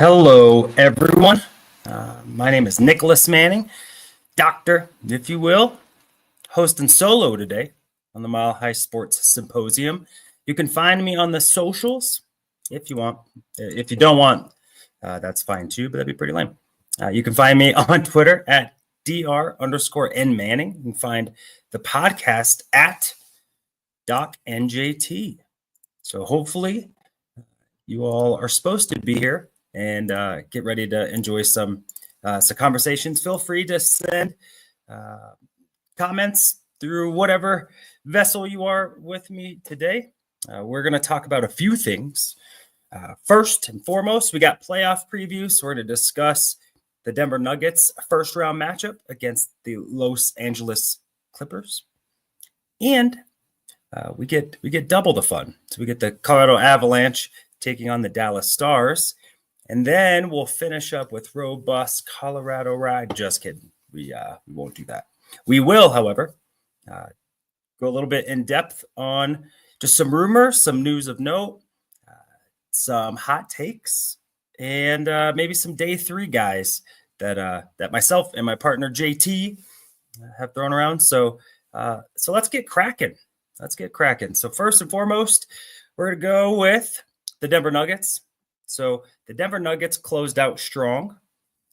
Hello, everyone. My name is Nicholas Manning, doctor, if you will, hosting solo today on the Mile High Sports Symposium. You can find me on the socials if you want. If you don't want, that's fine too, but that'd be pretty lame. You can find me on Twitter at dr_nmanning. You can find the podcast at DocNJT. So hopefully you all are supposed to be here and get ready to enjoy some conversations. Feel free to send comments through whatever vessel you are with me today. We're going to talk about a few things. First and foremost, we got playoff previews. We're going to discuss the Denver Nuggets first round matchup against the Los Angeles Clippers. And we get double the fun. So we get the Colorado Avalanche taking on the Dallas Stars. And then we'll finish up with robust Colorado ride. Just kidding. We won't do that. We will, however, go a little bit in depth on just some rumors, some news of note, some hot takes, and maybe some day three guys that myself and my partner JT have thrown around. So let's get cracking. So first and foremost, we're going to go with the Denver Nuggets. So the Denver Nuggets closed out strong,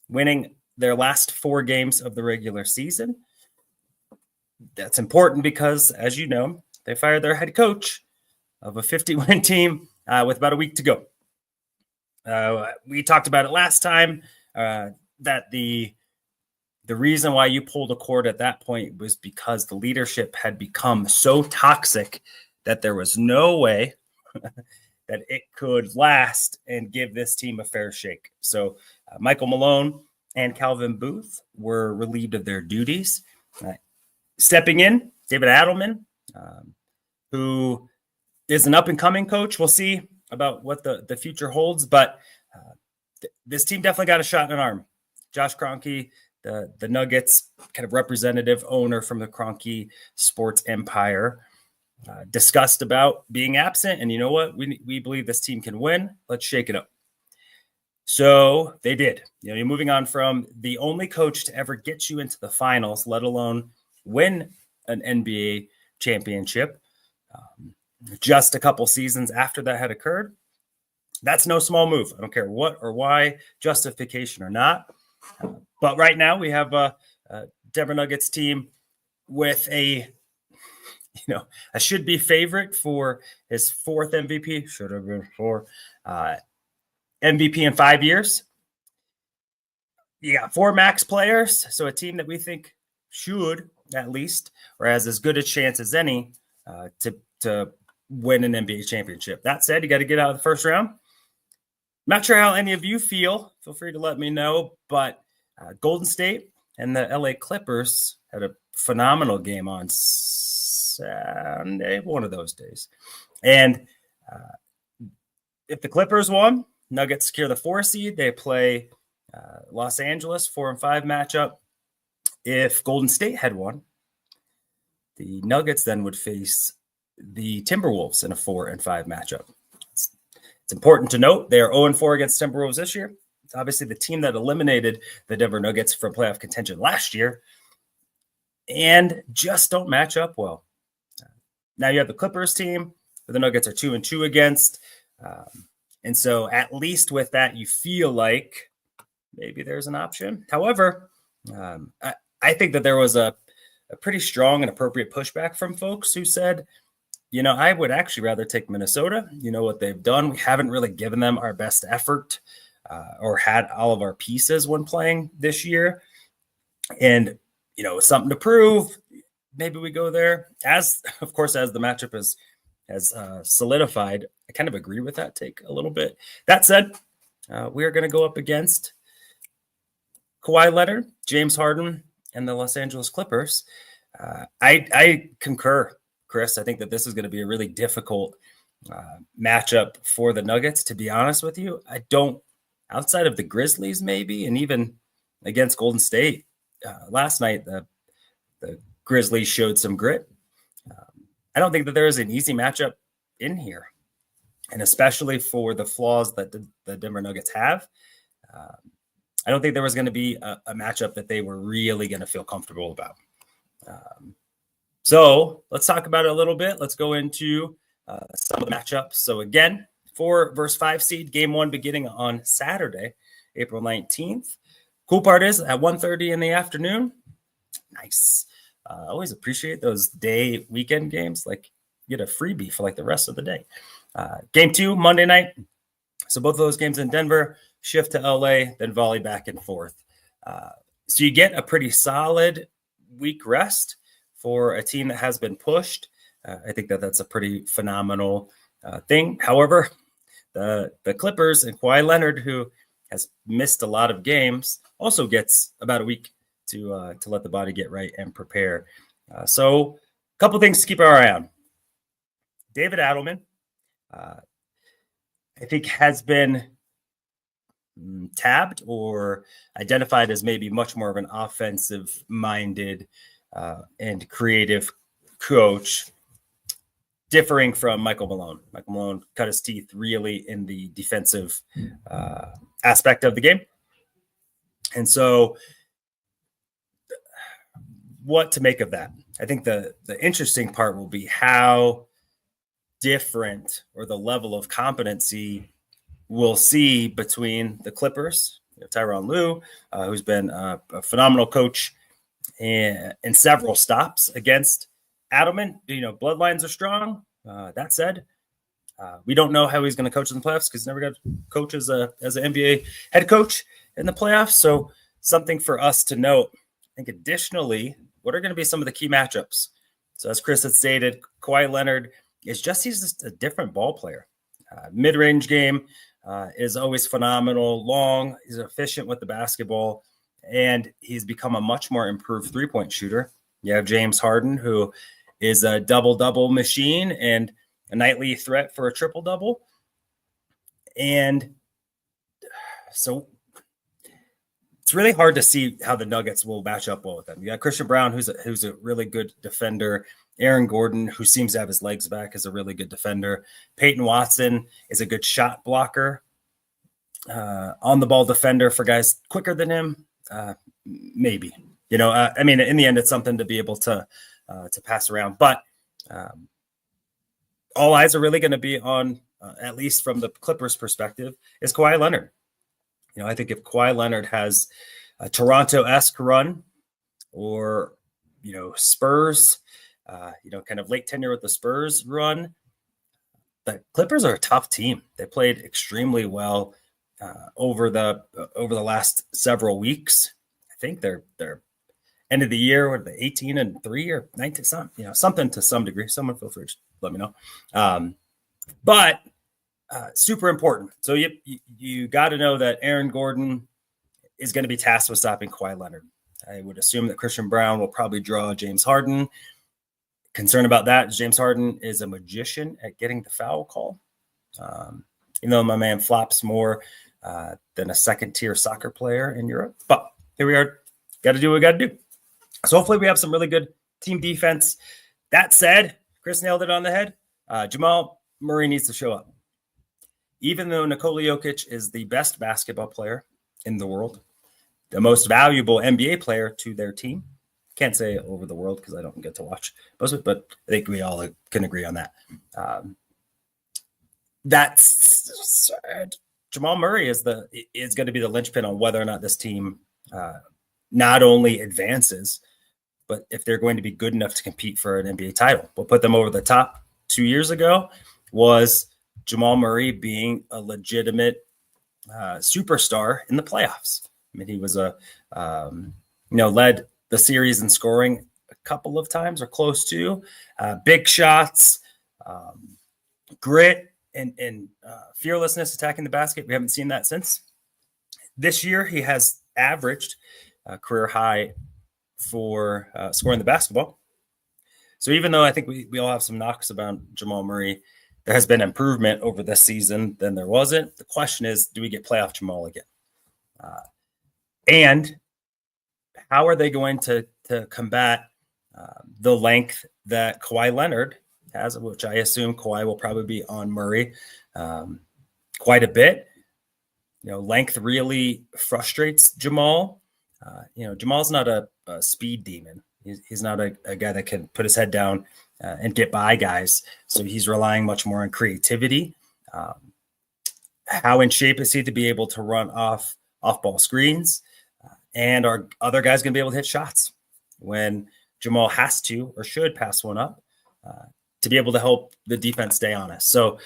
winning their last 4 games of the regular season. That's important because, as you know, they fired their head coach of a 50-win team with about a week to go. We talked about it last time, that the reason why you pulled a cord at that point was because the leadership had become so toxic that there was no way that it could last and give this team a fair shake. So Michael Malone and Calvin Booth were relieved of their duties. Stepping in, David Adelman, who is an up-and-coming coach. We'll see about what the future holds, but this team definitely got a shot in an arm. Josh Kroenke, the Nuggets kind of representative owner from the Kroenke sports empire, discussed about being absent. And you know what? We believe this team can win. Let's shake it up. So they did. You know, you're moving on from the only coach to ever get you into the finals, let alone win an NBA championship. Just a couple seasons after that had occurred. That's no small move. I don't care what or why, justification or not. But right now we have a Denver Nuggets team with a should-be favorite for his 4th MVP. Should have been 4 MVP in 5 years. You got 4 max players, so a team that we think should at least, or has as good a chance as any, to win an NBA championship. That said, you got to get out of the first round. Not sure how any of you feel. Feel free to let me know. But Golden State and the LA Clippers had a phenomenal game on Sunday, one of those days. And if the Clippers won, Nuggets secure the 4 seed. They play Los Angeles 4-5 matchup. If Golden State had won, the Nuggets then would face the Timberwolves in a 4-5 matchup. It's important to note they are 0-4 against Timberwolves this year. It's obviously the team that eliminated the Denver Nuggets from playoff contention last year and just don't match up well. Now you have the Clippers team that the Nuggets are 2-2 against. And so at least with that, you feel like maybe there's an option. However, I think that there was a pretty strong and appropriate pushback from folks who said, you know, I would actually rather take Minnesota. You know what they've done. We haven't really given them our best effort or had all of our pieces when playing this year. And, you know, something to prove. Maybe we go there. As the matchup has solidified, I kind of agree with that take a little bit. That said, we are going to go up against Kawhi Leonard, James Harden, and the Los Angeles Clippers. I concur, Chris. I think that this is going to be a really difficult matchup for the Nuggets, to be honest with you. I don't, outside of the Grizzlies maybe, and even against Golden State last night, the Grizzlies showed some grit. I don't think that there is an easy matchup in here, and especially for the flaws that the Denver Nuggets have. I don't think there was going to be a matchup that they were really going to feel comfortable about. So let's talk about it a little bit. Let's go into some of the matchups. So again, 4 versus 5 seed, game 1 beginning on Saturday, April 19th. Cool part is at 1:30 in the afternoon. Nice. I always appreciate those day weekend games. Like, you get a freebie for like the rest of the day. Game 2, Monday night. So both of those games in Denver, shift to LA, then volley back and forth. So you get a pretty solid week rest for a team that has been pushed. I think that's a pretty phenomenal thing. However, the Clippers and Kawhi Leonard, who has missed a lot of games, also gets about a week to let the body get right and prepare. So a couple things to keep our eye on. David Adelman, I think, has been tabbed or identified as maybe much more of an offensive-minded and creative coach, differing from Michael Malone. Michael Malone cut his teeth really in the defensive aspect of the game. And so what to make of that? I think the interesting part will be how different, or the level of competency we'll see between the Clippers, Tyronn Lue, who's been a phenomenal coach in several stops against Adelman. Bloodlines are strong. That said, we don't know how he's going to coach in the playoffs because he's never got to coach as an NBA head coach in the playoffs. So something for us to note. I think additionally, what are going to be some of the key matchups? So as Chris had stated, Kawhi Leonard he's just a different ball player. Mid-range game is always phenomenal. Long, he's efficient with the basketball, and he's become a much more improved three-point shooter. You have James Harden, who is a double-double machine and a nightly threat for a triple-double. And so it's really hard to see how the Nuggets will match up well with them. You got Christian Brown, who's a really good defender. Aaron Gordon, who seems to have his legs back, is a really good defender. Peyton Watson is a good shot blocker. On the ball defender for guys quicker than him, maybe. I mean, in the end, it's something to be able to pass around. But all eyes are really going to be on, at least from the Clippers' perspective, is Kawhi Leonard. I think if Kawhi Leonard has a Toronto-esque run, or Spurs, kind of late tenure with the Spurs run, the Clippers are a tough team. They played extremely well over the last several weeks. I think they're end of the year, what are they, 18-3 or 19, something to some degree. Someone feel free to let me know. But super important. So you got to know that Aaron Gordon is going to be tasked with stopping Kawhi Leonard. I would assume that Christian Brown will probably draw James Harden. Concern about that is James Harden is a magician at getting the foul call. My man flops more than a second-tier soccer player in Europe. But here we are. Got to do what we got to do. So hopefully we have some really good team defense. That said, Chris nailed it on the head. Jamal Murray needs to show up. Even though Nikola Jokic is the best basketball player in the world, the most valuable NBA player to their team, can't say over the world because I don't get to watch most of it, but I think we all can agree on that. That's Jamal Murray is going to be the linchpin on whether or not this team not only advances, but if they're going to be good enough to compete for an NBA title. What put them over the top 2 years ago was Jamal Murray being a legitimate superstar in the playoffs. I mean, he was led the series in scoring a couple of times or close to, big shots, grit, and fearlessness attacking the basket. We haven't seen that since. This year, he has averaged a career high for scoring the basketball. So even though I think we all have some knocks about Jamal Murray, there has been improvement over this season than there wasn't. The question is, do we get playoff Jamal again? And how are they going to combat the length that Kawhi Leonard has, which I assume Kawhi will probably be on Murray quite a bit. length really frustrates Jamal. Jamal's not a speed demon. He's not a guy that can put his head down and get by guys. So he's relying much more on creativity. How in shape is he to be able to run off ball screens? And are other guys going to be able to hit shots when Jamal has to or should pass one up to be able to help the defense stay honest? So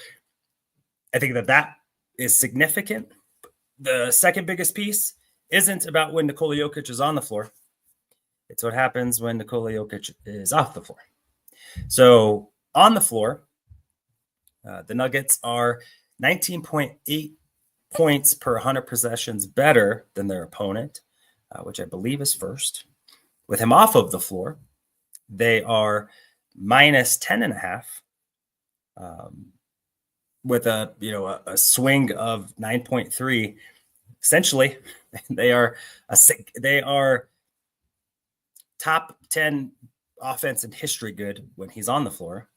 I think that is significant. The second biggest piece isn't about when Nikola Jokic is on the floor. It's what happens when Nikola Jokic is off the floor. So on the floor, the Nuggets are 19.8 points per 100 possessions better than their opponent, which I believe is first. With him off of the floor, they are minus 10.5, with a swing of 9.3. Essentially, they are top 10 offense in history good when he's on the floor.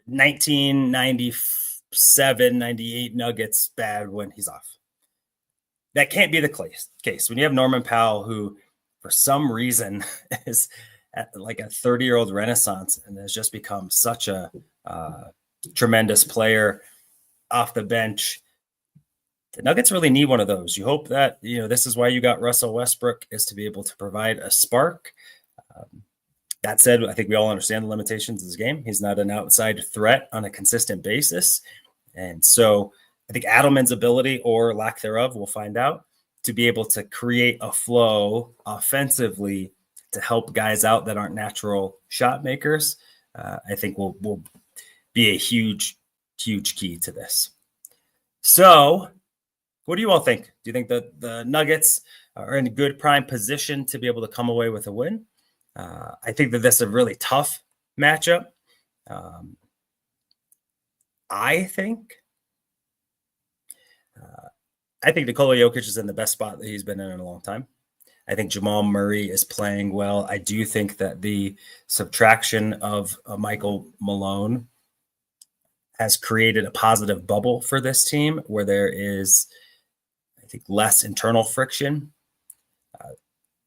1997, 98 Nuggets bad when he's off. That can't be the case. When you have Norman Powell, who for some reason is at like a 30-year-old renaissance and has just become such a tremendous player off the bench, the Nuggets really need one of those. You hope that, this is why you got Russell Westbrook, is to be able to provide a spark. That said, I think we all understand the limitations of his game. He's not an outside threat on a consistent basis. And so I think Adelman's ability, or lack thereof, we'll find out, to be able to create a flow offensively to help guys out that aren't natural shot makers, I think will be a huge, huge key to this. So what do you all think? Do you think that the Nuggets are in a good prime position to be able to come away with a win? I think that this is a really tough matchup. I think Nikola Jokic is in the best spot that he's been in a long time. I think Jamal Murray is playing well. I do think that the subtraction of Michael Malone has created a positive bubble for this team where there is, I think, less internal friction.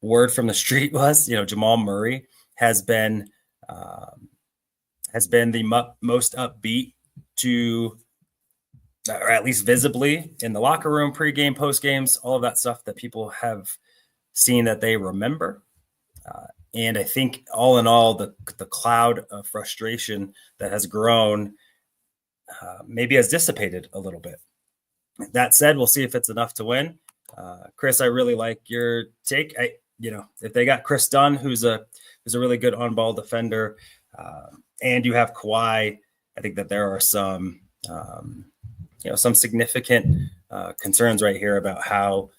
Word from the street was, Jamal Murray has been the most upbeat to, or at least visibly, in the locker room, pregame, postgames, all of that stuff that people have seen that they remember. And I think all in all, the cloud of frustration that has grown maybe has dissipated a little bit. That said, we'll see if it's enough to win. Chris, I really like your take. If they got Chris Dunn, who's a really good on-ball defender, and you have Kawhi, I think that there are some significant concerns right here about how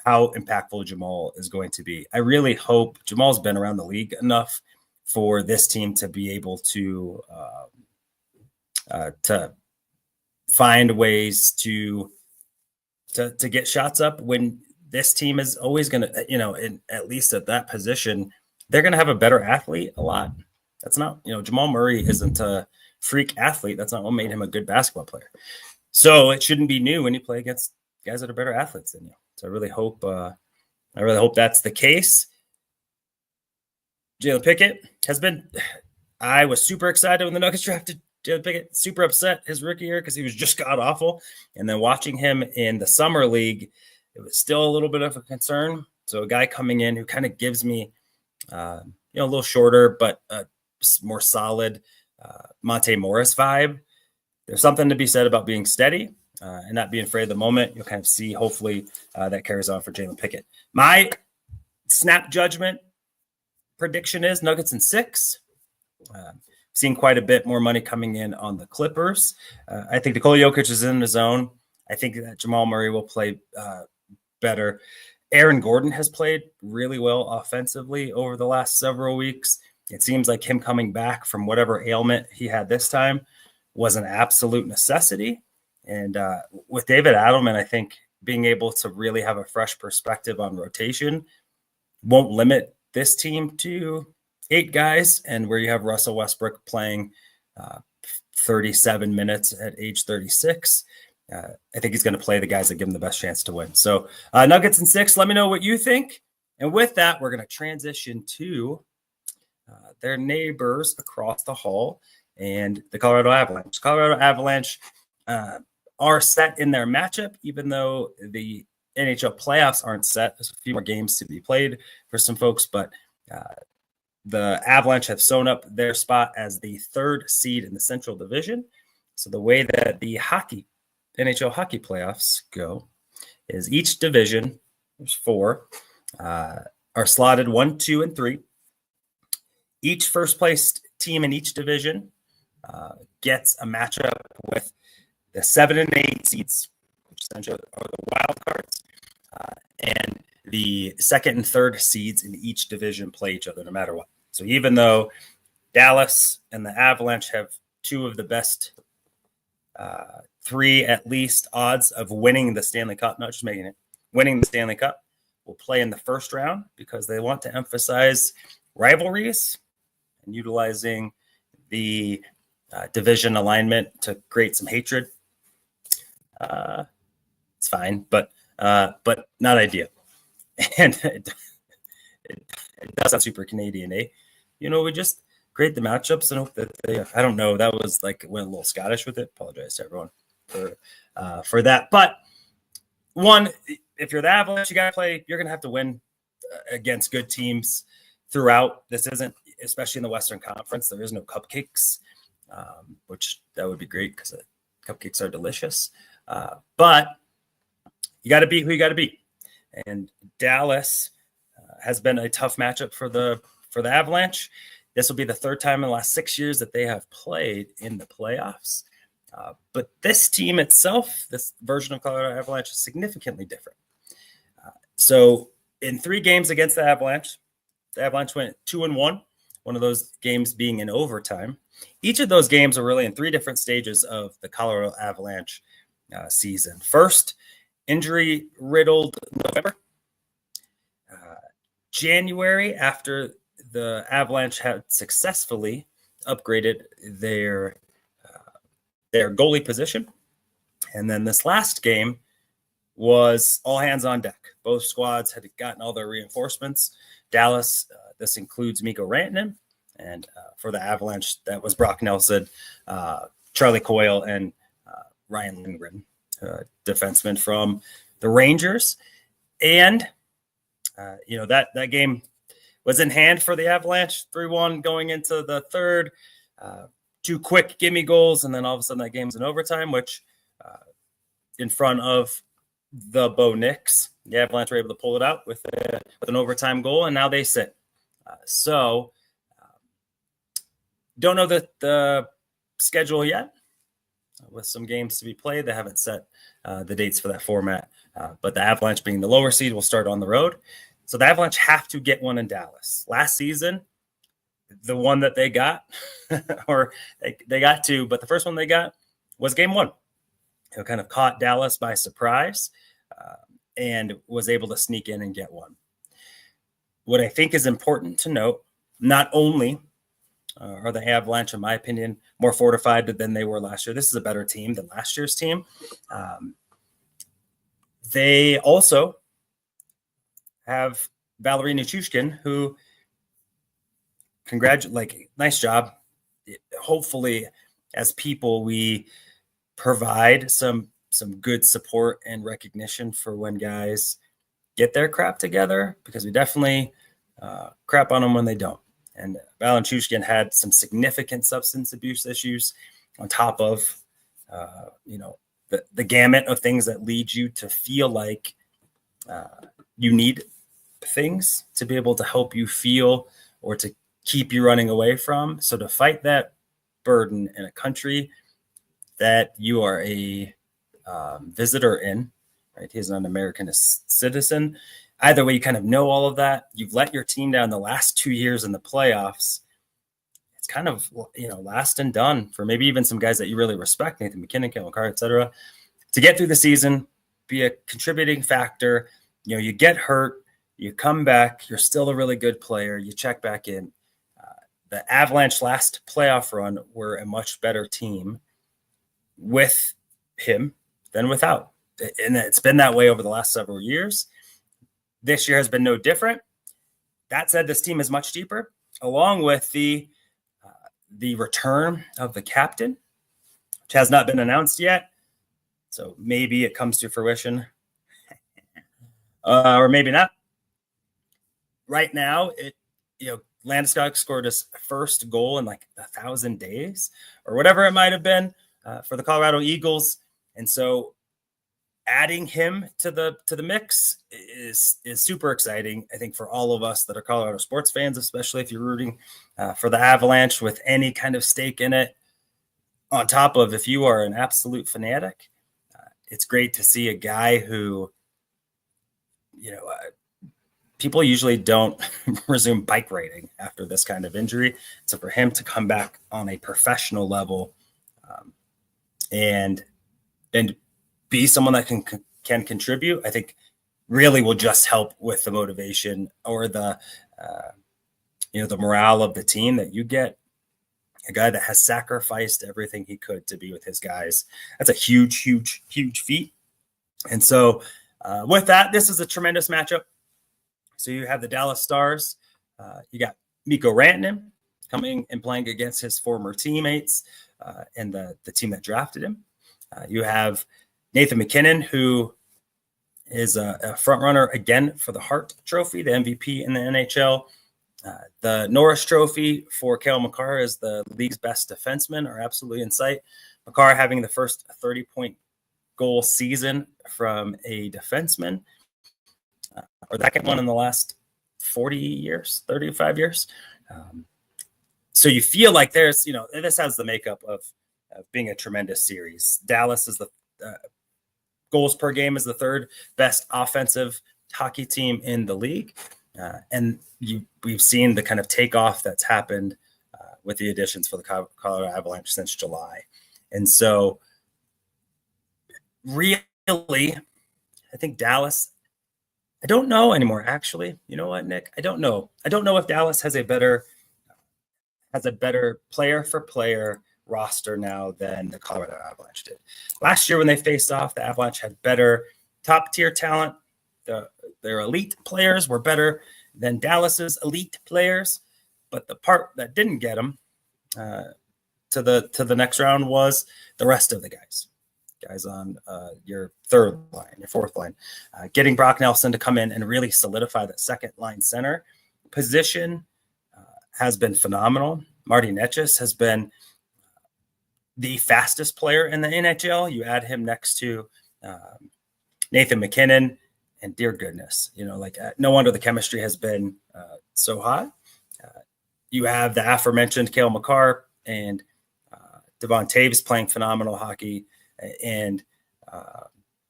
impactful Jamal is going to be. I really hope Jamal's been around the league enough for this team to be able to find ways to get shots up when this team is always going to, at least at that position, they're going to have a better athlete a lot. That's not, Jamal Murray isn't a freak athlete. That's not what made him a good basketball player. So it shouldn't be new when you play against guys that are better athletes than you. So I really hope that's the case. Jalen Pickett I was super excited when the Nuggets drafted Jalen Pickett, super upset his rookie year because he was just god awful. And then watching him in the summer league, it was still a little bit of a concern. So a guy coming in who kind of gives me, a little shorter, but more solid Monte Morris vibe. There's something to be said about being steady and not being afraid of the moment. You'll kind of see, hopefully, that carries on for Jalen Pickett. My snap judgment prediction is Nuggets in 6. Seeing quite a bit more money coming in on the Clippers. I think Nikola Jokic is in the zone. I think that Jamal Murray will play better. Aaron Gordon has played really well offensively over the last several weeks. It seems like him coming back from whatever ailment he had this time was an absolute necessity. And with David Adelman, I think being able to really have a fresh perspective on rotation won't limit this team to 8 guys, and where you have Russell Westbrook playing 37 minutes at age 36. I think he's going to play the guys that give him the best chance to win. So Nuggets in 6. Let me know what you think. And with that, we're going to transition to their neighbors across the hall and the Colorado Avalanche. Colorado Avalanche are set in their matchup, even though the NHL playoffs aren't set. There's a few more games to be played for some folks, but the Avalanche have sewn up their spot as the 3rd seed in the Central Division. So the way that the NHL hockey playoffs go is each division, there's 4, are slotted 1, 2, and 3. Each first place team in each division gets a matchup with the 7 and 8 seeds, which essentially are the wild cards, and the 2nd and 3rd seeds in each division play each other no matter what. So even though Dallas and the Avalanche have 2 of the best 3 at least odds of winning the Stanley Cup, not just making it, winning the Stanley Cup, will play in the first round because they want to emphasize rivalries and utilizing the division alignment to create some hatred. It's fine, but not ideal. And it does sound super Canadian, eh? We just create the matchups and hope that I don't know. That was went a little Scottish with it. Apologize to everyone for that. But one, if you're the Avalanche, you're going to have to win against good teams throughout. This isn't, especially in the Western Conference, there is no cupcakes, which that would be great because cupcakes are delicious. But you got to beat who you got to beat. And Dallas has been a tough matchup for the Avalanche. This will be the 3rd time in the last 6 years that they have played in the playoffs. But this team itself, this version of Colorado Avalanche, is significantly different. So in 3 games against the Avalanche went 2-1, one of those games being in overtime. Each of those games are really in 3 different stages of the Colorado Avalanche season. First, injury-riddled November. January, after the Avalanche had successfully upgraded their goalie position. And then this last game was all hands on deck. Both squads had gotten all their reinforcements. Dallas, this includes Mikko Rantanen. And for the Avalanche, that was Brock Nelson, Charlie Coyle, and Ryan Lindgren, defenseman from the Rangers. And, that game was in hand for the Avalanche, 3-1 going into the 3rd. 2 quick gimme goals, and then all of a sudden that game's in overtime, which in front of the Bo Knicks, the Avalanche were able to pull it out with an overtime goal, and now they sit. Don't know the schedule yet with some games to be played. They haven't set the dates for that format, but the Avalanche being the lower seed will start on the road. So the Avalanche have to get one in Dallas. Last season, the one that they got, or they got 2, but the first one they got was game 1. It kind of caught Dallas by surprise and was able to sneak in and get one. What I think is important to note, not only are the Avalanche, in my opinion, more fortified than they were last year. This is a better team than last year's team. They also have Valerie Nichushkin, who nice job. Hopefully, as people, we provide some good support and recognition for when guys get their crap together, because we definitely crap on them when they don't. And Valerie Nichushkin had some significant substance abuse issues on top of, the gamut of things that lead you to feel like you need things to be able to help you feel or to keep you running away from. So to fight that burden in a country that you are a visitor in, right? He's not an American citizen. Either way, you kind of know all of that. You've let your team down the last 2 years in the playoffs. It's kind of, last and done for maybe even some guys that you really respect, Nathan McKinnon, Kevin Carr, et cetera, to get through the season, be a contributing factor. You get hurt, you come back, you're still a really good player, you check back in. The Avalanche last playoff run were a much better team with him than without. And it's been that way over the last several years. This year has been no different. That said, this team is much deeper, along with the return of the captain, which has not been announced yet. So maybe it comes to fruition, or maybe not. Right now, Landeskog scored his first goal in like 1,000 days or whatever it might have been for the Colorado Eagles. And so adding him to the mix is super exciting, I think, for all of us that are Colorado sports fans, especially if you're rooting for the Avalanche with any kind of stake in it. On top of if you are an absolute fanatic, it's great to see a guy who, people usually don't resume bike riding after this kind of injury. So for him to come back on a professional level and be someone that can contribute, I think really will just help with the motivation or the morale of the team, that you get a guy that has sacrificed everything he could to be with his guys. That's a huge, huge, huge feat. And so with that, this is a tremendous matchup. So you have the Dallas Stars. You got Mikko Rantanen coming and playing against his former teammates and the team that drafted him. You have Nathan MacKinnon, who is a front runner again for the Hart Trophy, the MVP in the NHL. The Norris Trophy for Cale Makar as the league's best defenseman are absolutely in sight. Makar having the first 30-point goal season from a defenseman, or that one in the last 40 years, 35 years. So you feel like there's, this has the makeup of being a tremendous series. Dallas is the goals per game is the third best offensive hockey team in the league. And we've seen the kind of takeoff that's happened with the additions for the Colorado Avalanche since July. And so really, I think Dallas, I don't know anymore, actually. You know what, Nick? I don't know. I don't know if Dallas has a better player for player roster now than the Colorado Avalanche did. Last year when they faced off, the Avalanche had better top tier talent. Their elite players were better than Dallas's elite players, but the part that didn't get them to the next round was the rest of the guys on your third line, your fourth line. Getting Brock Nelson to come in and really solidify that second line center position has been phenomenal. Marty Netchis has been the fastest player in the NHL. You add him next to Nathan MacKinnon, and dear goodness, no wonder the chemistry has been so hot. You have the aforementioned Cale Makar and Devon Taves playing phenomenal hockey, and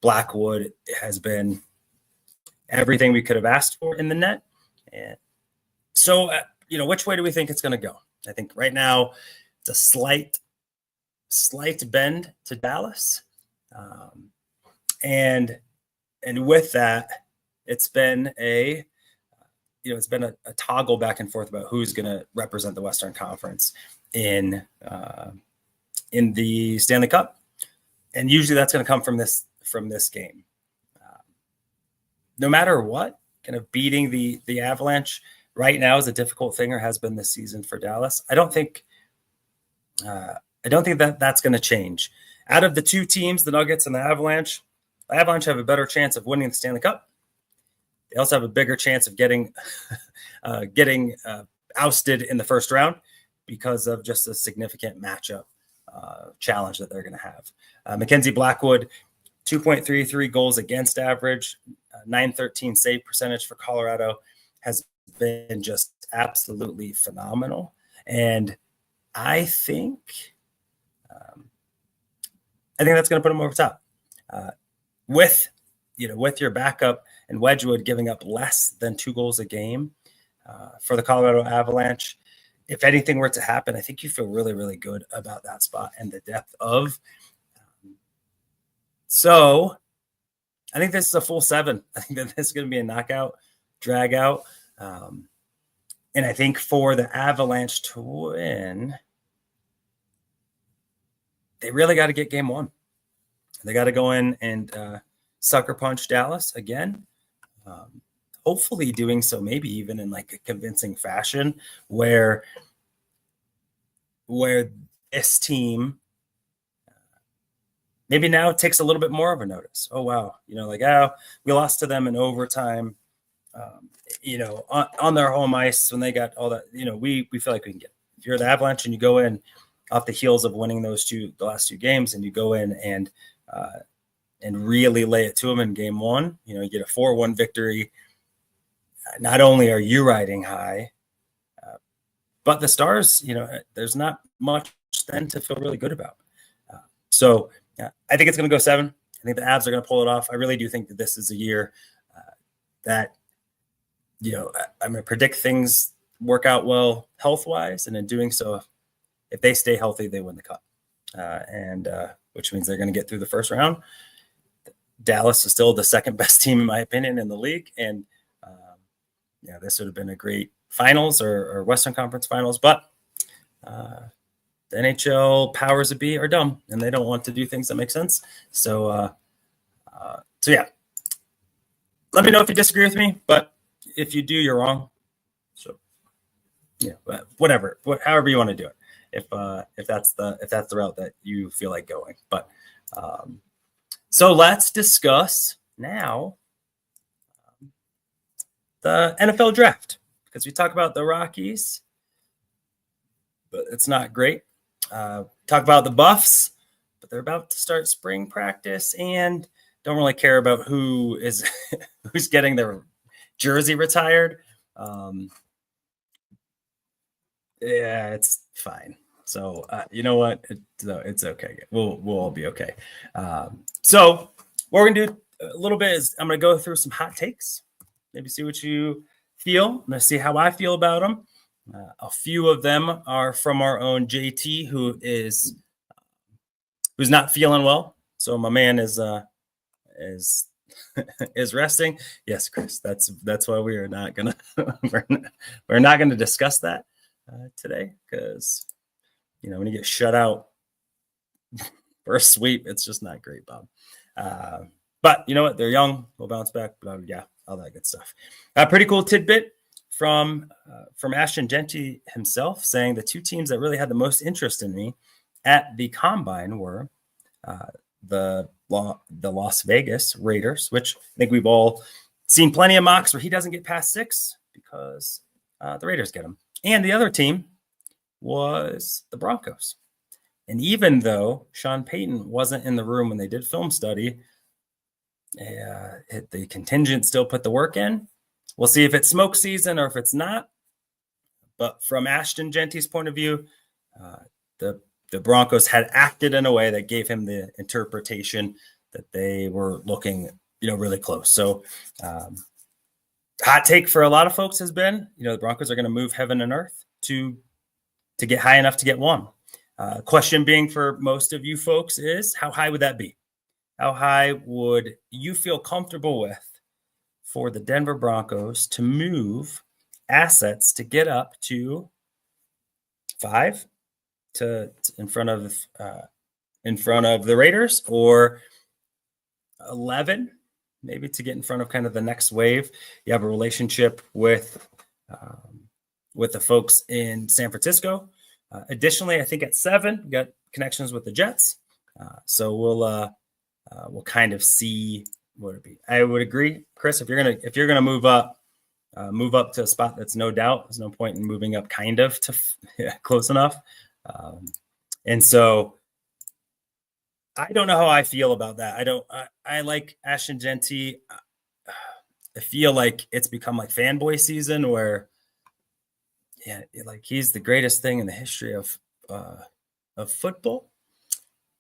Blackwood has been everything we could have asked for in the net. And so, which way do we think it's going to go? I think right now it's a slight bend to Dallas. And with that, it's been a toggle back and forth about who's going to represent the Western Conference in the Stanley Cup. And usually that's going to come from this game. No matter what, kind of beating the Avalanche right now is a difficult thing, or has been this season for Dallas. I don't think that's going to change. Out of the two teams, the Nuggets and the Avalanche have a better chance of winning the Stanley Cup. They also have a bigger chance of getting ousted in the first round because of just a significant matchup challenge that they're going to have. Mackenzie Blackwood, 2.33 goals against average, 913 save percentage for Colorado, has been just absolutely phenomenal. And I think that's going to put them over top. With your backup and Wedgwood giving up less than 2 goals a game for the Colorado Avalanche, if anything were to happen, I think you feel really, really good about that spot and the depth of. So I think this is a full 7. I think that this is going to be a knockout, drag out. And I think for the Avalanche to win, they really got to get game 1. They got to go in and sucker punch Dallas again. Hopefully doing so maybe even in like a convincing fashion where this team maybe now takes a little bit more of a notice. Oh, wow. We lost to them in overtime, on their home ice when they got all that, we feel like we can get it. If you're the Avalanche and you go in off the heels of winning the last two games and you go in and really lay it to them in game one, you get a 4-1 victory. Not only are you riding high, but the Stars, there's not much then to feel really good about. So I think it's going to go 7. I think the Avs are going to pull it off. I really do think that this is a year that, I'm going to predict things work out well health-wise. And in doing so, if they stay healthy, they win the cup. Which means they're going to get through the first round. Dallas is still the second best team, in my opinion, in the league. And this would have been a great finals or Western Conference finals. But the NHL powers that be are dumb, and they don't want to do things that make sense. So yeah. Let me know if you disagree with me, but if you do, you're wrong. So whatever, however you want to do it. If that's the route that you feel like going. But so let's discuss now the NFL draft, because we talk about the Rockies, but it's not great. Talk about the Buffs, but they're about to start spring practice and don't really care about who's getting their jersey retired. Yeah, it's fine. So you know what? It's okay. We'll all be okay. So what we're gonna do a little bit is I'm gonna go through some hot takes. Maybe see what you feel. I'm gonna see how I feel about them. A few of them are from our own JT, who's not feeling well. So my man is resting. Yes, Chris. That's why we are not gonna we're not gonna discuss that today, because when you get shut out for a sweep, it's just not great, Bob. But you know what? They're young. We'll bounce back. Blah, blah, yeah, all that good stuff. A pretty cool tidbit from Ashton Genty himself, saying the two teams that really had the most interest in me at the combine were the Las Vegas Raiders, which I think we've all seen plenty of mocks where he doesn't get past 6 because the Raiders get him. And the other team was the Broncos. And even though Sean Payton wasn't in the room when they did film study, the contingent still put the work in. We'll see if it's smoke season or if it's not. But from Ashton Genty's point of view, the Broncos had acted in a way that gave him the interpretation that they were looking, really close. So hot take for a lot of folks has been, the Broncos are going to move heaven and earth to get high enough to get 1. Question being for most of you folks is, how high would that be? How high would you feel comfortable with for the Denver Broncos to move assets to get up to 5 to in front of the Raiders, or 11 maybe to get in front of kind of the next wave? You have a relationship with the folks in San Francisco. Additionally, I think at 7, we got connections with the Jets. So we'll kind of see what it be. I would agree, Chris, if you're gonna move up to a spot that's no doubt. There's no point in moving up kind of to close enough. And so I don't know how I feel about that. I like Ashton Genty. I feel like it's become like fanboy season where, like he's the greatest thing in the history of football.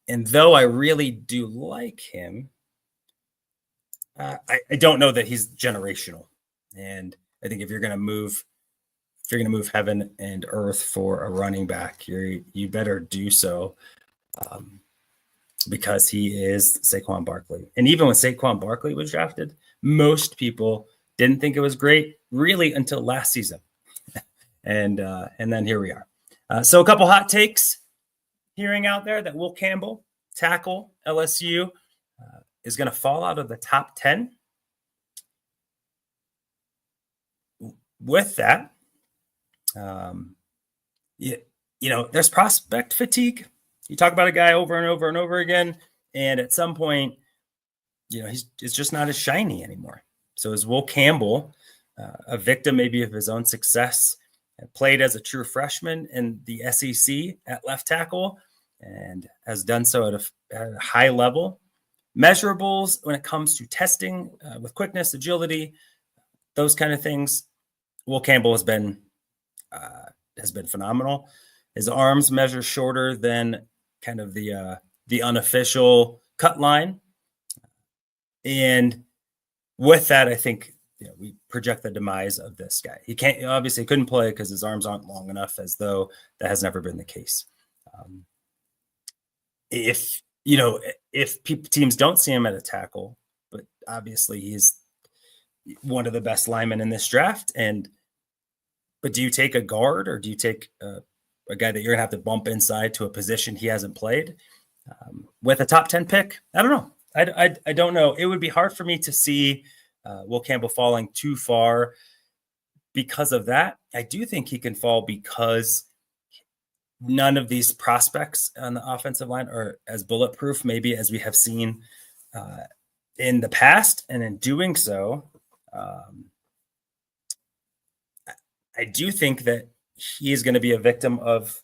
And though I really do like him, I don't know that he's generational. And I think if you're going to move heaven and earth for a running back, you better do so because he is Saquon Barkley. And even when Saquon Barkley was drafted, most people didn't think it was great really until last season. And then here we are. So a couple hot takes hearing out there that Will Campbell tackle LSU is going to fall out of the top 10. With that, there's prospect fatigue. You talk about a guy over and over and over again, and at some point, it's just not as shiny anymore. So is Will Campbell a victim maybe of his own success? Played as a true freshman in the SEC at left tackle and has done so at a high level. Measurables when it comes to testing with quickness, agility, those kind of things, Will Campbell has been phenomenal. His arms measure shorter than kind of the unofficial cut line. And with that, I think we project the demise of this guy. He couldn't play because his arms aren't long enough, as though that has never been the case. If teams don't see him at a tackle, but obviously he's one of the best linemen in this draft. But do you take a guard, or do you take a guy that you're gonna have to bump inside to a position he hasn't played with a top 10 pick? I don't know. I don't know. It would be hard for me to see Will Campbell falling too far because of that. I do think he can fall because none of these prospects on the offensive line are as bulletproof, maybe as we have seen in the past. And in doing so, I do think that he is going to be a victim of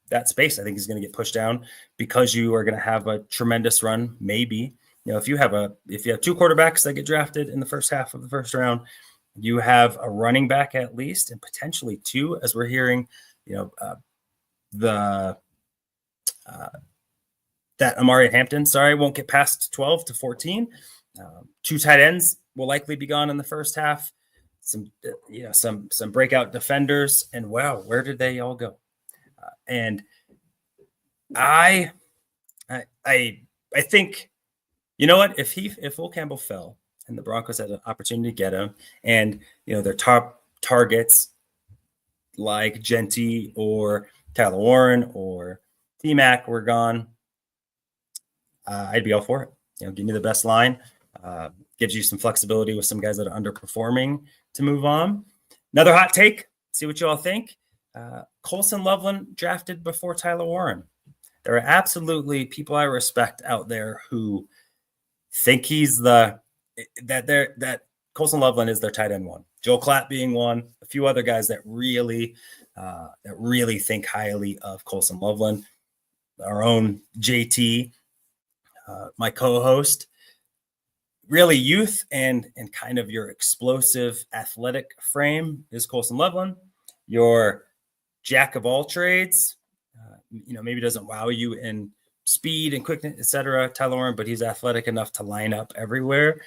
that space. I think he's going to get pushed down because you are going to have a tremendous run. Maybe, if you have two quarterbacks that get drafted in the first half of the first round, you have a running back at least, and potentially two, as we're hearing, that Amari Hampton, won't get past 12 to 14. Two tight ends will likely be gone in the first half. Some breakout defenders, and wow, where did they all go? And I think, if Will Campbell fell and the Broncos had an opportunity to get him, and their top targets like Genty or Tyler Warren or T-Mac were gone, I'd be all for it. Give me the best line. Gives you some flexibility with some guys that are underperforming to move on. Another hot take. See what you all think. Colson Loveland drafted before Tyler Warren. There are absolutely people I respect out there who think he's that Colson Loveland is their tight end one. Joel Klatt being one. A few other guys that really think highly of Colson Loveland. Our own JT, my co-host. Really, youth and kind of your explosive athletic frame is Colson Loveland. Your jack of all trades, maybe doesn't wow you in speed and quickness, etc. Tyler Warren, but he's athletic enough to line up everywhere.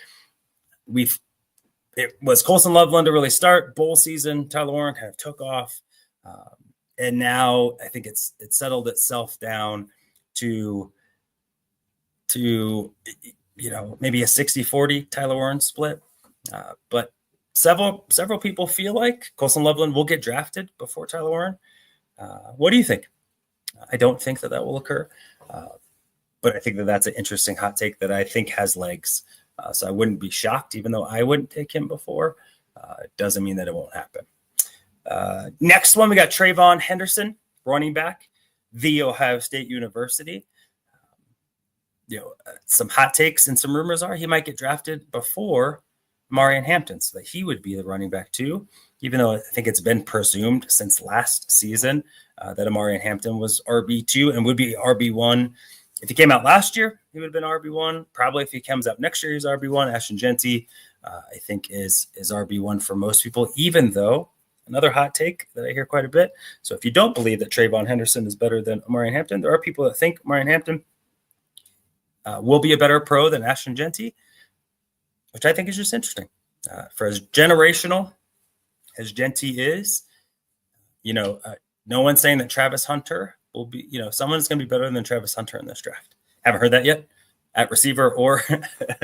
It was Colson Loveland to really start bowl season. Tyler Warren kind of took off, and now I think it's settled itself down to maybe a 60-40 Tyler Warren split. But several people feel like Colson Loveland will get drafted before Tyler Warren. What do you think? I don't think that will occur. But I think that that's an interesting hot take that I think has legs. So I wouldn't be shocked, even though I wouldn't take him before. It doesn't mean that it won't happen. Next one, we got Trayvon Henderson, running back, The Ohio State University. Some hot takes and some rumors are he might get drafted before Amari Hampton, so that he would be the running back too, even though I think it's been presumed since last season that Amari Hampton was RB2 and would be RB1. If he came out last year, he would have been RB1. Probably if he comes out next year, he's RB1. Ashton Genty, I think, is RB1 for most people, even though another hot take that I hear quite a bit. So if you don't believe that Trayvon Henderson is better than Amari Hampton, there are people that think Amari Hampton will be a better pro than Ashton Genty, which I think is just interesting. For as generational as Genty is, no one's saying that Travis Hunter will be, someone's going to be better than Travis Hunter in this draft. Haven't heard that yet at receiver or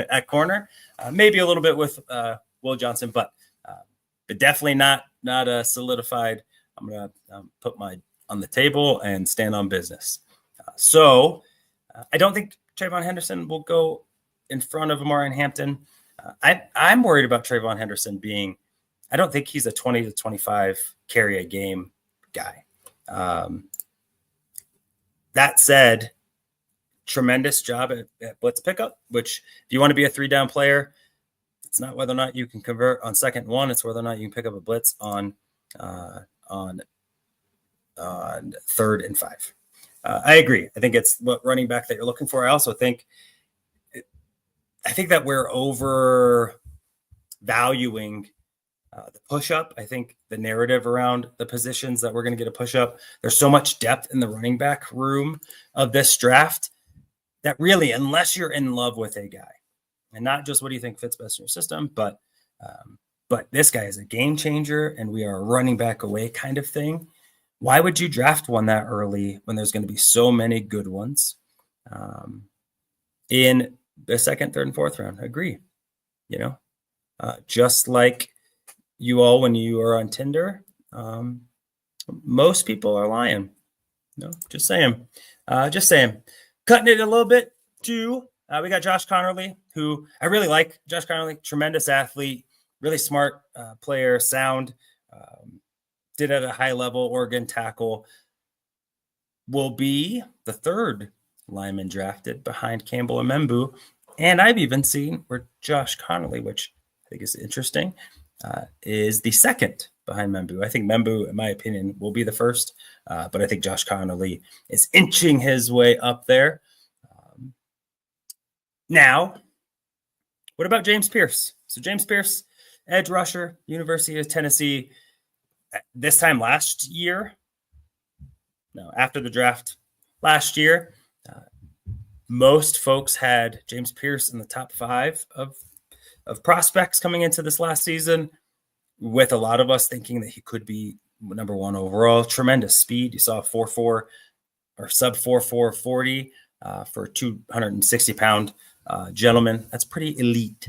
at corner. Maybe a little bit with Will Johnson, but definitely not solidified. I'm going to put my on the table and stand on business. So I don't think Trayvon Henderson will go in front of Amari Hampton. I'm worried about Trayvon Henderson being, I don't think he's a 20 to 25 carry a game guy. That said, tremendous job at blitz pickup, which if you want to be a 3-down player, it's not whether or not you can convert on 2nd and 1, it's whether or not you can pick up a blitz on 3rd and 5. I agree. I think it's what running back that you're looking for. I also think that we're overvaluing the push-up. I think the narrative around the positions that we're going to get a push-up, there's so much depth in the running back room of this draft that really, unless you're in love with a guy, and not just what do you think fits best in your system, but this guy is a game changer and we are a running back away kind of thing. Why would you draft one that early when there's going to be so many good ones in the 2nd, 3rd, and 4th round? I agree. Just like you all, when you are on Tinder, most people are lying. Just saying. Cutting it a little bit too. We got Josh Connerly, who I really like. Josh Connerly, tremendous athlete, really smart player, sound, did at a high level, Oregon tackle. Will be the 3rd lineman drafted behind Campbell and Membu. And I've even seen where Josh Connerly, which I think is interesting, is the 2nd behind Membu. I think Membu, in my opinion, will be the 1st, but I think Josh Connerly is inching his way up there. Now, what about James Pierce? So James Pierce, edge rusher, University of Tennessee. This time last year, after the draft last year, most folks had James Pierce in the top 5 of prospects coming into this last season, with a lot of us thinking that he could be number 1 overall. Tremendous speed. You saw 4.4 or sub 4.4 40 for a 260-pound gentleman. That's pretty elite.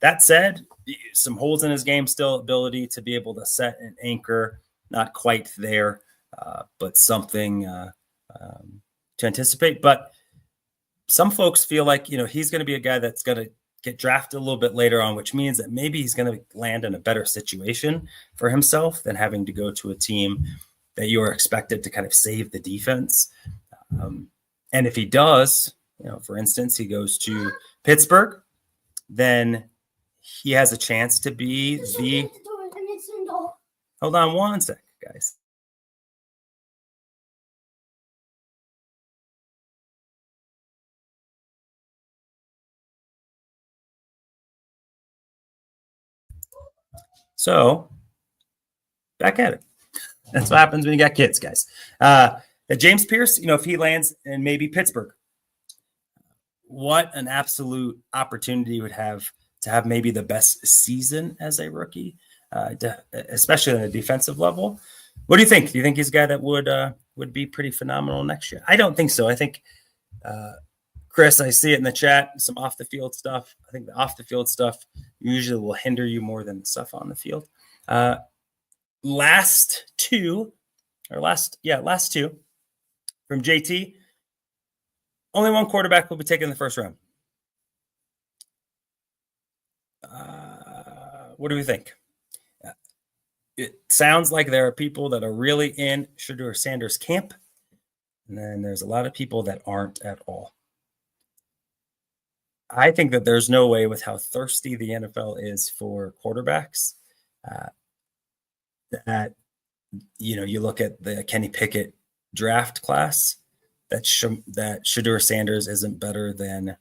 That said, some holes in his game still, ability to be able to set an anchor, not quite there, but something to anticipate. But some folks feel like, he's going to be a guy that's going to get drafted a little bit later on, which means that maybe he's going to land in a better situation for himself than having to go to a team that you are expected to kind of save the defense. And if he does, for instance, he goes to Pittsburgh, then he has a chance to be the. Hold on one sec, guys. So, back at it. That's what happens when you got kids, guys. James Pierce, if he lands in maybe Pittsburgh, what an absolute opportunity he would have to have maybe the best season as a rookie, especially on a defensive level. What do you think? Do you think he's a guy that would be pretty phenomenal next year? I don't think so. I think, Chris, I see it in the chat, some off-the-field stuff. I think the off-the-field stuff usually will hinder you more than the stuff on the field. Last two from JT. Only one quarterback will be taken in the 1st round. What do we think? It sounds like there are people that are really in Shedeur Sanders' camp, and then there's a lot of people that aren't at all. I think that there's no way, with how thirsty the NFL is for quarterbacks, that you look at the Kenny Pickett draft class, that Shedeur Sanders isn't better than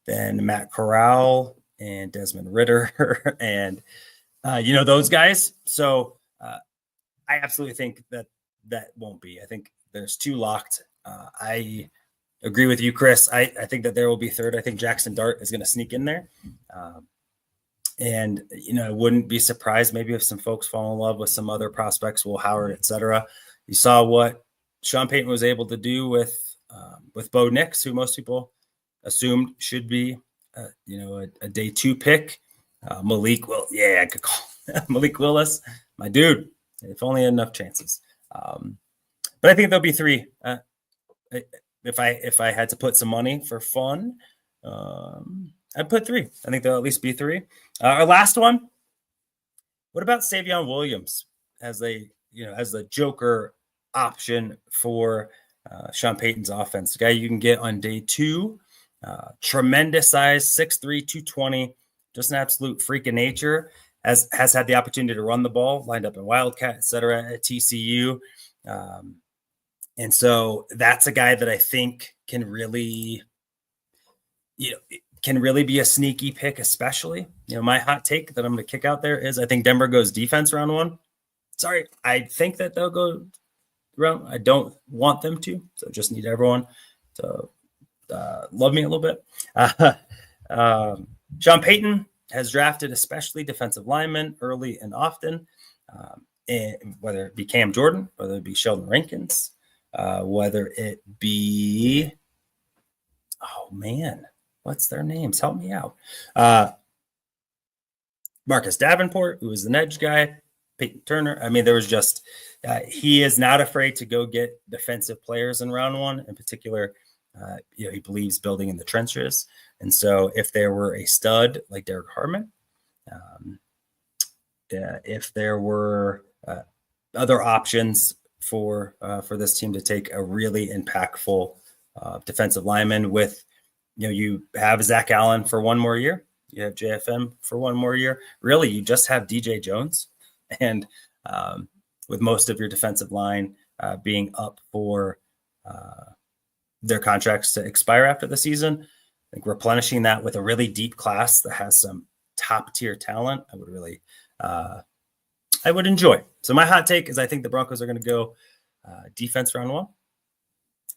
Matt Corral and Desmond Ridder and those guys. So I absolutely think that won't be. I think there's 2 locked. I agree with you, Chris. I think that there will be 3rd. I think Jackson Dart is going to sneak in there. And, I wouldn't be surprised maybe if some folks fall in love with some other prospects, Will Howard, et cetera. You saw what Sean Payton was able to do with Bo Nix, who most people assumed should be, a day 2 pick. Malik I could call Malik Willis, my dude, if only enough chances. But I think there'll be 3. if I had to put some money for fun, I'd put 3. I think there'll at least be 3. Our last one. What about Savion Williams as the joker option for Sean Payton's offense? The guy you can get on day 2. Tremendous size, 6'3", 220, just an absolute freak of nature. Has had the opportunity to run the ball, lined up in Wildcat, et cetera, at TCU. And so that's a guy that I think can really be a sneaky pick, especially. My hot take that I'm going to kick out there is I think Denver goes defense round 1. Sorry, I think that they'll go round. I don't want them to, so just need everyone to love me a little bit. Sean Payton has drafted especially defensive linemen early and often, and whether it be Cam Jordan, whether it be Sheldon Rankins, whether it be, what's their names? Help me out. Marcus Davenport, who was an edge guy, Peyton Turner. I mean, there was just, he is not afraid to go get defensive players in round 1. In particular, he believes building in the trenches. And so if there were a stud like Derek Harmon, if there were other options for this team to take a really impactful defensive lineman with, you have Zach Allen for 1 more year, you have JFM for 1 more year. Really, you just have DJ Jones, and with most of your defensive line being up for their contracts to expire after the season, I think replenishing that with a really deep class that has some top tier talent, I would really, I would enjoy. So my hot take is I think the Broncos are going to go defense round 1.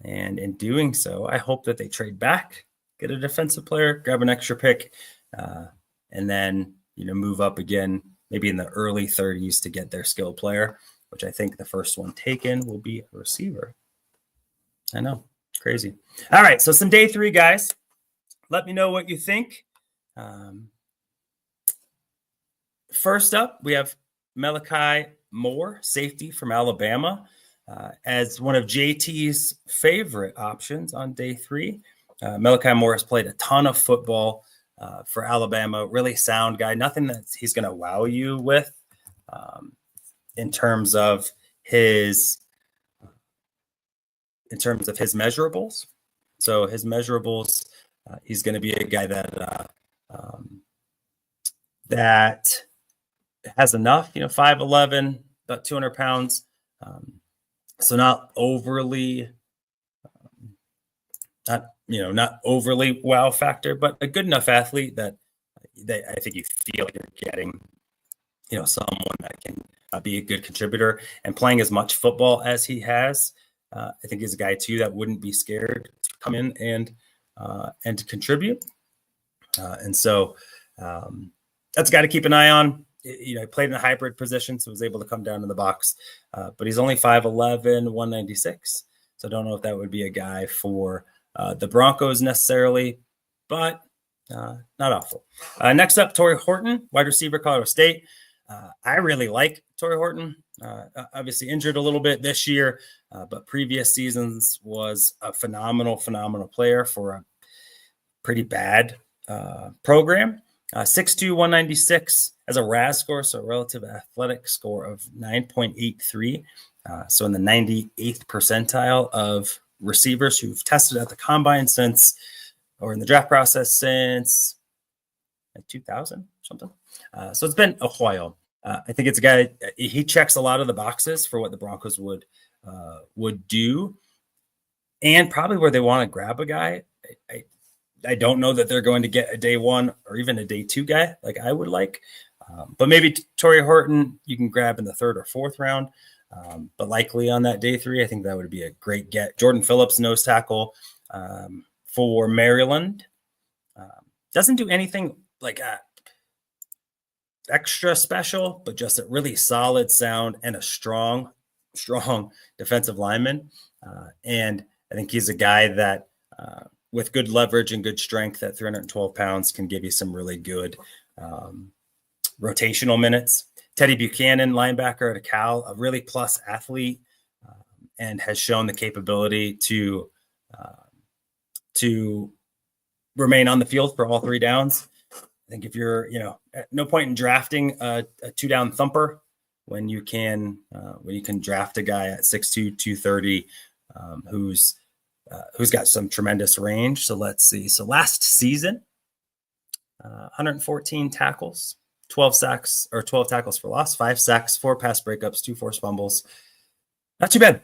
And in doing so, I hope that they trade back, get a defensive player, grab an extra pick, and then, move up again, maybe in the early 30s to get their skill player, which I think the first one taken will be a receiver. I know. Crazy. All right. So some day 3 guys, let me know what you think. First up, we have Malachi Moore, safety from Alabama, as one of JT's favorite options on day 3. Malachi Moore has played a ton of football for Alabama, really sound guy, nothing that he's going to wow you with in terms of his measurables. So his measurables, he's going to be a guy that that has enough, 5'11", about 200 pounds. So not overly, not overly wow factor, but a good enough athlete that I think you feel like you're getting, someone that can be a good contributor, and playing as much football as he has. I think he's a guy too that wouldn't be scared to come in and to contribute. And so that's a guy to keep an eye on. He played in a hybrid position, so was able to come down in the box. But he's only 5'11", 196. So I don't know if that would be a guy for the Broncos necessarily, but not awful. Next up, Torrey Horton, wide receiver, Colorado State. I really like Torrey Horton. Obviously injured a little bit this year, but previous seasons was a phenomenal player for a pretty bad program. 6'2", 196 as a RAS score, so a relative athletic score of 9.83. So in the 98th percentile of receivers who've tested at the combine since, or in the draft process since 2000 something. So it's been a while. I think it's a guy, he checks a lot of the boxes for what the Broncos would do, and probably where they want to grab a guy. I don't know that they're going to get a day 1 or even a day 2 guy like I would like. But maybe Torrey Horton you can grab in the 3rd or 4th round. But likely on that day 3, I think that would be a great get. Jordan Phillips, nose tackle for Maryland. Doesn't do anything like extra special, but just a really solid sound and a strong defensive lineman. And I think he's a guy that with good leverage and good strength at 312 pounds can give you some really good rotational minutes. Teddy Buchanan, linebacker at Cal, a really plus athlete, and has shown the capability to to remain on the field for all 3 downs. I think if you're, at no point in drafting a 2-down thumper when you can draft a guy at 6'2", 230, who's got some tremendous range. So let's see. So last season, 114 tackles, 12 sacks or 12 tackles for loss, 5 sacks, 4 pass breakups, 2 forced fumbles. Not too bad.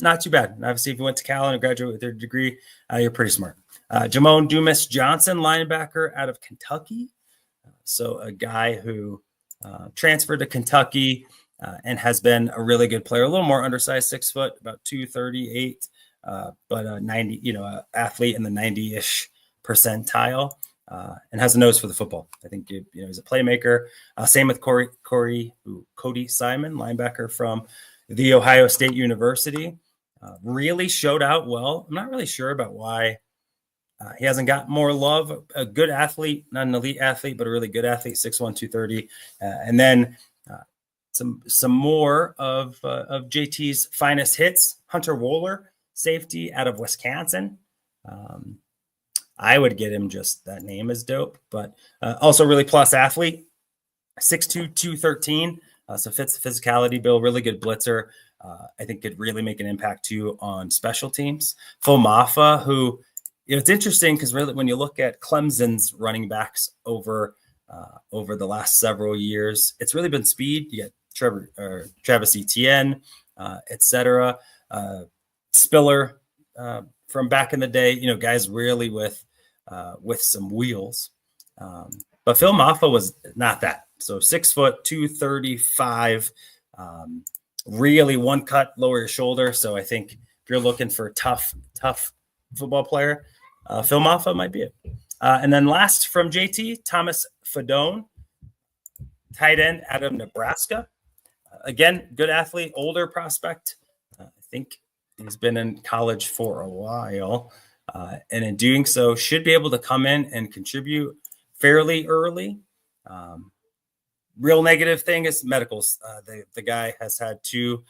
Not too bad. Obviously, if you went to Cal and graduated with your degree, you're pretty smart. Jamon Dumas-Johnson, linebacker out of Kentucky. So a guy who transferred to Kentucky and has been a really good player, a little more undersized, 6 foot, about 238, but a 90, athlete in the 90-ish percentile, and has a nose for the football. I think he's a playmaker. Same with Cody Simon, linebacker from the Ohio State University. Really showed out well. I'm not really sure about why he hasn't got more love. A good athlete, not an elite athlete, but a really good athlete, 6'1", 230. And then some more of JT's finest hits. Hunter Wohler, safety out of Wisconsin. I would get him, just that name is dope, but also really plus athlete, 6'2", 213. So fits the physicality bill, really good blitzer. I think could really make an impact too on special teams. Phil Maffa, who, it's interesting because really when you look at Clemson's running backs over the last several years, it's really been speed. You got Travis Etienne, etc. Spiller from back in the day, guys really with some wheels. But Phil Maffa was not that. So 6 foot, 235, really one cut, lower your shoulder. So I think if you're looking for a tough football player, Phil Maffa might be it. And then last from JT, Thomas Fadone, tight end out of Nebraska. Again, good athlete, older prospect. I think he's been in college for a while. And in doing so, should be able to come in and contribute fairly early. Real negative thing is medicals. The guy has had 2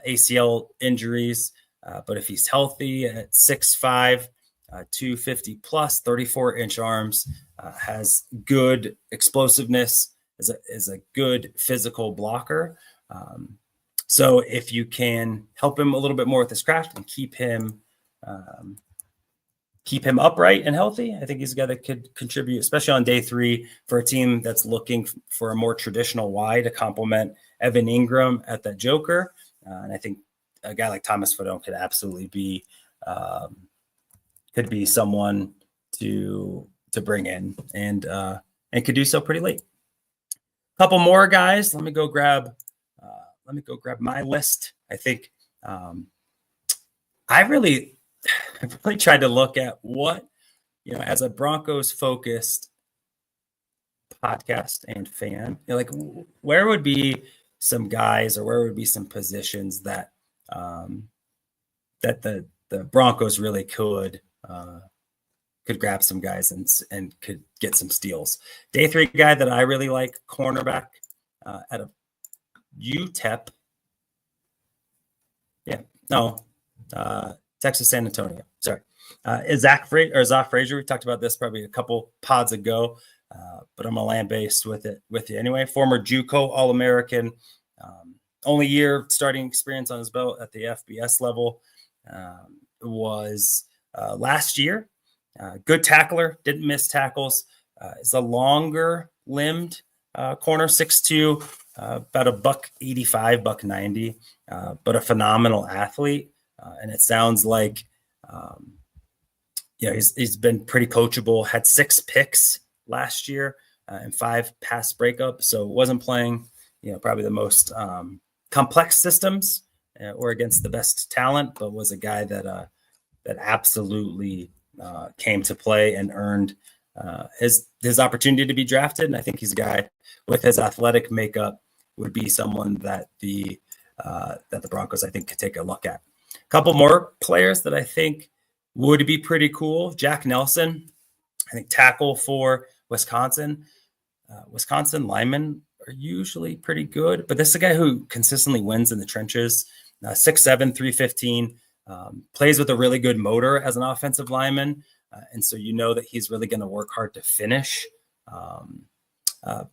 ACL injuries, but if he's healthy at 6'5", 250 plus, 34-inch arms, has good explosiveness, is a good physical blocker. So if you can help him a little bit more with his craft and keep him upright and healthy, I think he's a guy that could contribute, especially on day 3 for a team that's looking for a more traditional Y to complement Evan Ingram at that joker. And I think a guy like Thomas Fadone could absolutely be someone to bring in and could do so pretty late. A couple more guys. Let me go grab my list. I think I've really tried to look at what, as a Broncos focused podcast and fan, where would be some guys or where would be some positions that the Broncos really could grab some guys and could get some steals. Day 3 guy that I really like, cornerback out of UTEP. Texas San Antonio. Sorry. Is Zach Frazier. We talked about this probably a couple pods ago, but I'm going to land base with you anyway. Former JUCO All-American, only year starting experience on his belt at the FBS level was last year. Good tackler, didn't miss tackles. Is a longer limbed corner, 6'2", about a $185, $190, but a phenomenal athlete. And it sounds like, he's been pretty coachable, had 6 picks last year and 5 pass breakups. So wasn't playing, probably the most complex systems or against the best talent, but was a guy that absolutely came to play and earned his opportunity to be drafted. And I think he's a guy with his athletic makeup would be someone that the Broncos, I think, could take a look at. A couple more players that I think would be pretty cool. Jack Nelson, I think tackle for Wisconsin. Wisconsin linemen are usually pretty good, but this is a guy who consistently wins in the trenches. 6'7", 315, plays with a really good motor as an offensive lineman. And so you know that he's really going to work hard to finish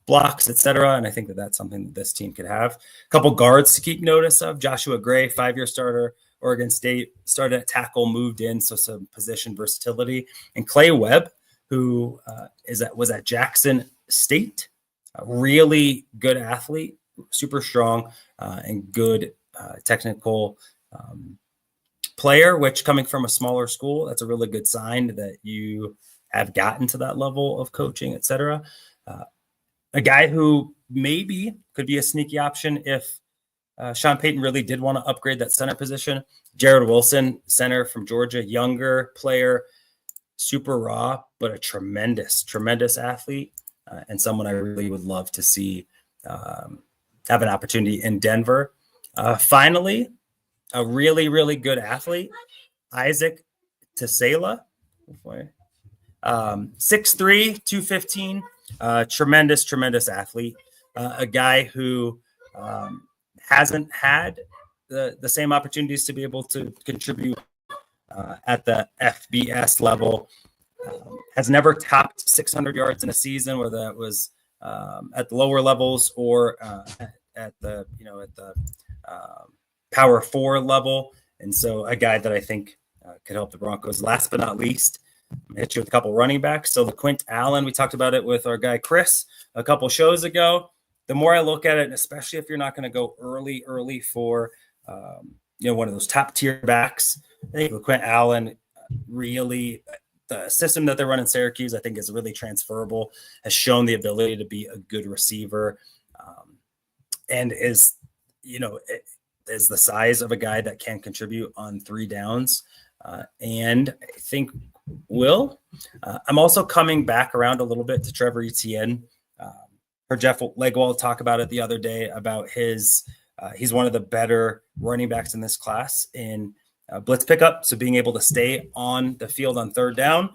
blocks, etc. And I think that that's something that this team could have. A couple guards to keep notice of. Joshua Gray, 5-year starter, Oregon State, started at tackle, moved in, so some position versatility. And Clay Webb, who was at Jackson State, a really good athlete, super strong and good technical player, which coming from a smaller school, that's a really good sign that you have gotten to that level of coaching, etc. A guy who maybe could be a sneaky option if Sean Payton really did want to upgrade that center position. Jared Wilson, center from Georgia, younger player, super raw, but a tremendous athlete, and someone I really would love to see have an opportunity in Denver. Finally, a really good athlete, Isaac Tesela, 6'3", 215, tremendous athlete, a guy who hasn't had the same opportunities to be able to contribute at the FBS level, has never topped 600 yards in a season, whether that was at the lower levels or at the Power 4 level. And so a guy that I think could help the Broncos. Last but not least, hit you with a couple running backs. So LaQuint Allen, we talked about it with our guy Chris a couple shows ago. The more I look at it, and especially if you're not going to go early for one of those top tier backs, I think LaQuint Allen really, the system that they run in Syracuse, I think is really transferable, has shown the ability to be a good receiver, and is the size of a guy that can contribute on 3 downs. And I think I'm also coming back around a little bit to Trevor Etienne. Heard Jeff Legwald talk about it the other day about he's one of the better running backs in this class in blitz pickup. So being able to stay on the field on 3rd down,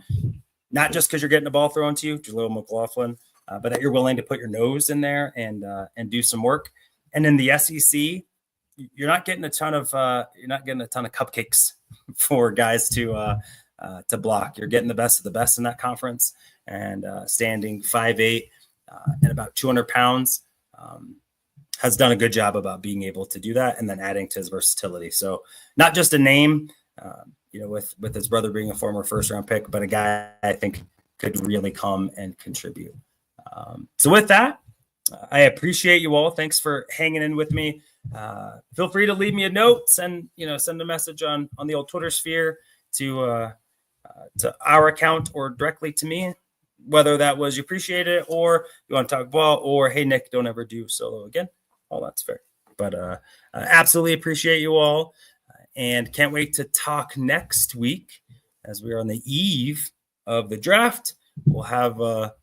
not just because you're getting the ball thrown to you, Jaleel McLaughlin, but that you're willing to put your nose in there and do some work. And in the SEC, you're not getting a ton of cupcakes for guys to block. You're getting the best of the best in that conference, and standing 5'8" and about 200 pounds, has done a good job about being able to do that, and then adding to his versatility. So not just a name, with his brother being a former 1st-round pick, but a guy I think could really come and contribute. So with that, I appreciate you all. Thanks for hanging in with me. Feel free to leave me a note, send a message on the old Twitter sphere to our account or directly to me, whether that was you appreciate it or you want to talk ball, or hey Nick, don't ever do solo again. All that's fair. But absolutely appreciate you all, and can't wait to talk next week as we are on the eve of the draft. We'll have a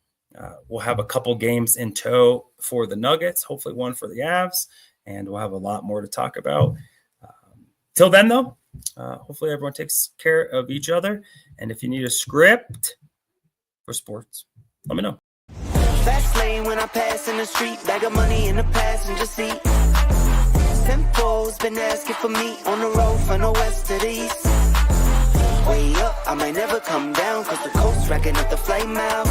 couple games in tow for the Nuggets, hopefully one for the Avs, and we'll have a lot more to talk about. Till then, though, hopefully everyone takes care of each other. And if you need a script for sports, let me know. Fast lane when I pass in the street, bag of money in the passenger seat. Simcoe's been asking for me on the road from the west to the east. Way up, I might never come down, cause the coast's racking up the flame out.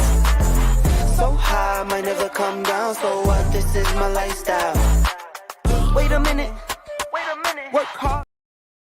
So high, I might never come down, so what, this is my lifestyle. Wait a minute, work hard.